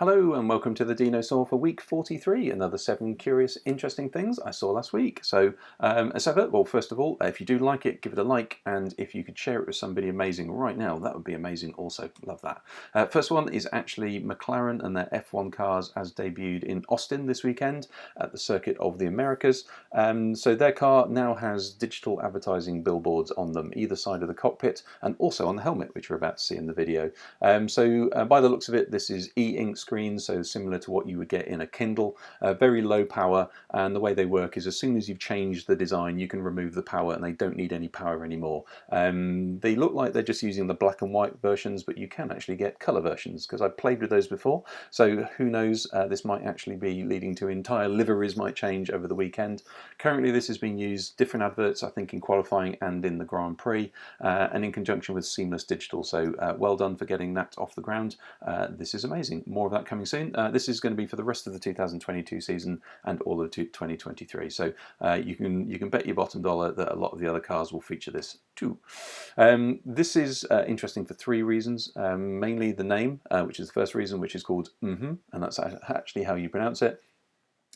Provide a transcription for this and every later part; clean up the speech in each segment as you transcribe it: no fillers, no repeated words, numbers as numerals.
Hello and welcome to the Dinosaw for week 43, another 7 curious, interesting things I saw last week. So as ever, well, first of all, if you do like it, give it a like, and if you could share it with somebody amazing right now, that would be amazing also. Love that. First one is actually McLaren and their F1 cars as debuted in Austin this weekend at the Circuit of the Americas. So their car now has digital advertising billboards on them, either side of the cockpit and also on the helmet, which we're about to see in the video. So by the looks of it, this is e-ink screen, so similar to what you would get in a Kindle, very low power, and the way they work is as soon as you've changed the design you can remove the power and they don't need any power anymore. They look like they're just using the black and white versions, but you can actually get colour versions because I've played with those before, so who knows, this might actually be leading to entire liveries might change over the weekend. Currently this is being used, different adverts I think in qualifying and in the Grand Prix, and in conjunction with Seamless Digital, so well done for getting that off the ground. This is amazing. More of that coming soon. This is going to be for the rest of the 2022 season and all of 2023. So you can bet your bottom dollar that a lot of the other cars will feature this too. This is interesting for 3 reasons. Mainly the name, which is the first reason, which is called Mmhmm, and that's actually how you pronounce it.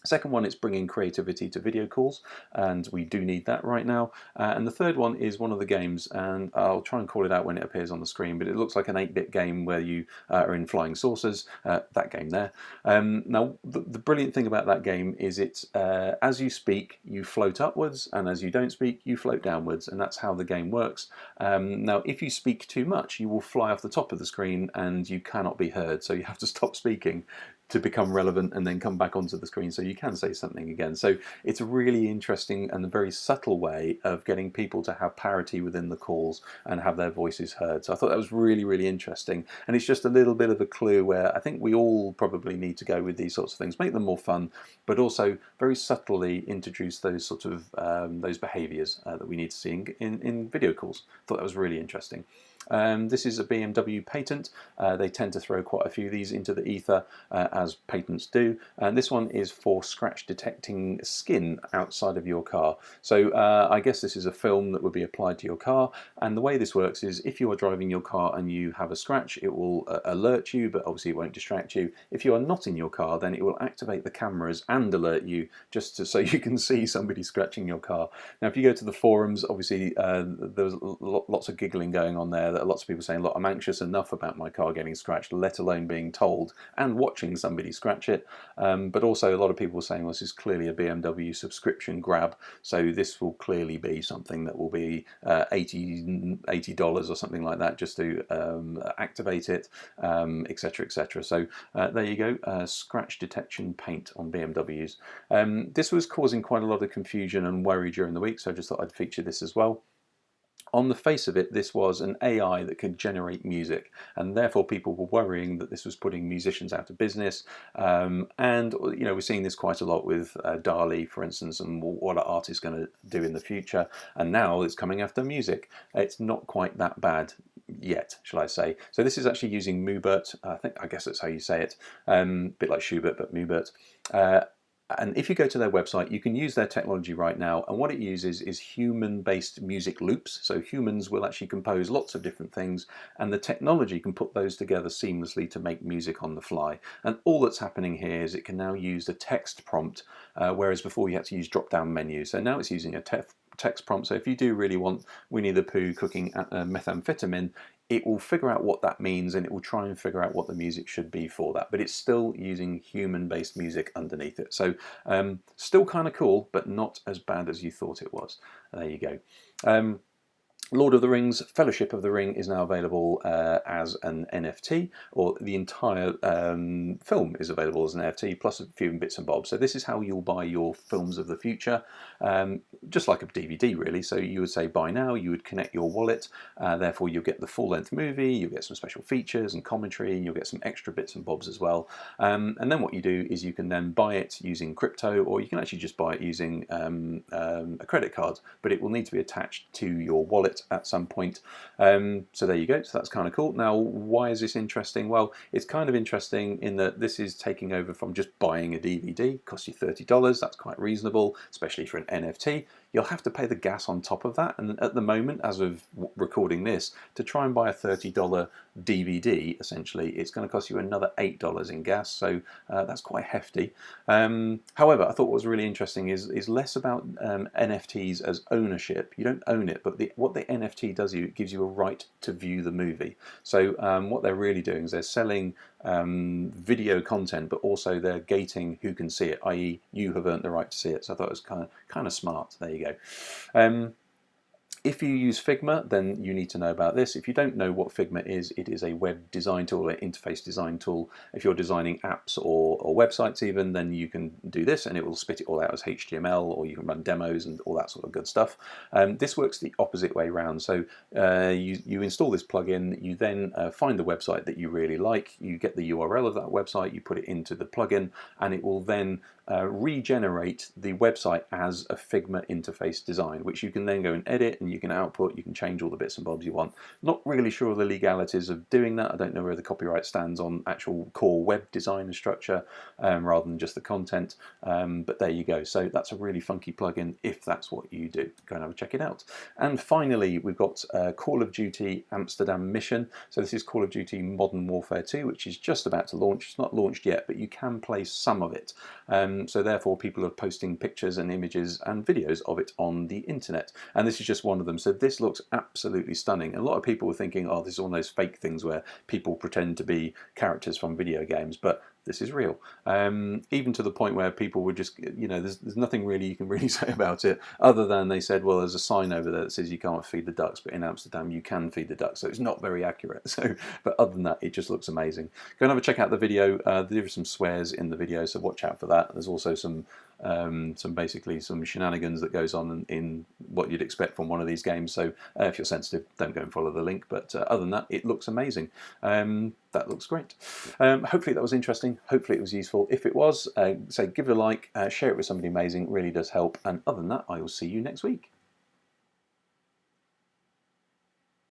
Second one, it's bringing creativity to video calls, and we do need that right now. And the third one is one of the games, and I'll try and call it out when it appears on the screen, but it looks like an 8-bit game where you are in flying saucers, that game there. Now, the brilliant thing about that game is it's, as you speak, you float upwards, and as you don't speak, you float downwards, and that's how the game works. Now, if you speak too much, you will fly off the top of the screen, and you cannot be heard, so you have to stop speaking to become relevant and then come back onto the screen so you can say something again. So it's a really interesting and a very subtle way of getting people to have parity within the calls and have their voices heard. So I thought that was really, really interesting, and it's just a little bit of a clue where I think we all probably need to go with these sorts of things, make them more fun, but also very subtly introduce those sort of those behaviours that we need to see in video calls. I thought that was really interesting. This is a BMW patent. They tend to throw quite a few of these into the ether, as patents do, and this one is for scratch detecting skin outside of your car. So I guess this is a film that would be applied to your car, and the way this works is if you are driving your car and you have a scratch, it will alert you, but obviously it won't distract you. If you are not in your car, then it will activate the cameras and alert you just so you can see somebody scratching your car. Now if you go to the forums, obviously there's lots of giggling going on there. Lots of people saying, look, I'm anxious enough about my car getting scratched, let alone being told and watching somebody scratch it. But also a lot of people saying, well, this is clearly a BMW subscription grab, so this will clearly be something that will be $80 or something like that just to activate it, etc, etc. So there you go, scratch detection paint on BMWs. This was causing quite a lot of confusion and worry during the week, so I just thought I'd feature this as well. On the face of it, this was an AI that could generate music, and therefore people were worrying that this was putting musicians out of business. And you know, we're seeing this quite a lot with DALL-E, for instance, and what are artists going to do in the future. And now it's coming after music. It's not quite that bad yet, shall I say. So this is actually using Mubert. I guess that's how you say it. A bit like Schubert, but Mubert. And if you go to their website, you can use their technology right now, and what it uses is human-based music loops. So humans will actually compose lots of different things, and the technology can put those together seamlessly to make music on the fly. And all that's happening here is it can now use the text prompt, whereas before you had to use drop-down menus. So now it's using a text prompt. So if you do really want Winnie the Pooh cooking methamphetamine, it will figure out what that means, and it will try and figure out what the music should be for that, but it's still using human-based music underneath it. So still kind of cool, but not as bad as you thought it was. There you go. Lord of the Rings, Fellowship of the Ring is now available as an NFT, or the entire film is available as an NFT, plus a few bits and bobs. So this is how you'll buy your films of the future, just like a DVD really. So you would say buy now, you would connect your wallet, therefore you'll get the full-length movie, you'll get some special features and commentary, and you'll get some extra bits and bobs as well. And then what you do is you can then buy it using crypto, or you can actually just buy it using a credit card, but it will need to be attached to your wallet at some point. So there you go, so that's kind of cool. Now why is this interesting? Well, it's kind of interesting in that this is taking over from just buying a DVD. It costs you $30, that's quite reasonable, especially for an NFT. you'll have to pay the gas on top of that. And at the moment, as of recording this, to try and buy a $30 DVD, essentially, it's going to cost you another $8 in gas. So that's quite hefty. However, I thought what was really interesting is less about NFTs as ownership. You don't own it, but what the NFT does, it gives you a right to view the movie. So what they're really doing is they're selling video content, but also they're gating who can see it, i.e. you have earned the right to see it. So I thought it was kind of smart. There you go. If you use Figma, then you need to know about this. If you don't know what Figma is, it is a web design tool, an interface design tool. If you're designing apps or websites even, then you can do this and it will spit it all out as HTML, or you can run demos and all that sort of good stuff. This works the opposite way around. So you install this plugin, you then find the website that you really like, you get the URL of that website, you put it into the plugin, and it will then regenerate the website as a Figma interface design, which you can then go and edit, and you can output, you can change all the bits and bobs you want. Not really sure of the legalities of doing that. I don't know where the copyright stands on actual core web design and structure rather than just the content, but there you go. So that's a really funky plugin if that's what you do. Go and have a check it out. And finally, we've got Call of Duty Amsterdam Mission. So this is Call of Duty Modern Warfare 2, which is just about to launch. It's not launched yet, but you can play some of it. So therefore people are posting pictures and images and videos of it on the internet, and this is just one of them. So this looks absolutely stunning. A lot of people were thinking, oh, this is one of those fake things where people pretend to be characters from video games, but this is real. Even to the point where people were just, there's nothing really you can really say about it, other than they said, well, there's a sign over there that says you can't feed the ducks, but in Amsterdam you can feed the ducks, so it's not very accurate. So, but other than that, it just looks amazing. Go and have a check out the video. There are some swears in the video, so watch out for that. There's also some basically some shenanigans that goes on in what you'd expect from one of these games. So if you're sensitive, don't go and follow the link. But other than that, it looks amazing. That looks great. Hopefully that was interesting. Hopefully it was useful. If it was, say give it a like, share it with somebody amazing. It really does help. And other than that, I will see you next week.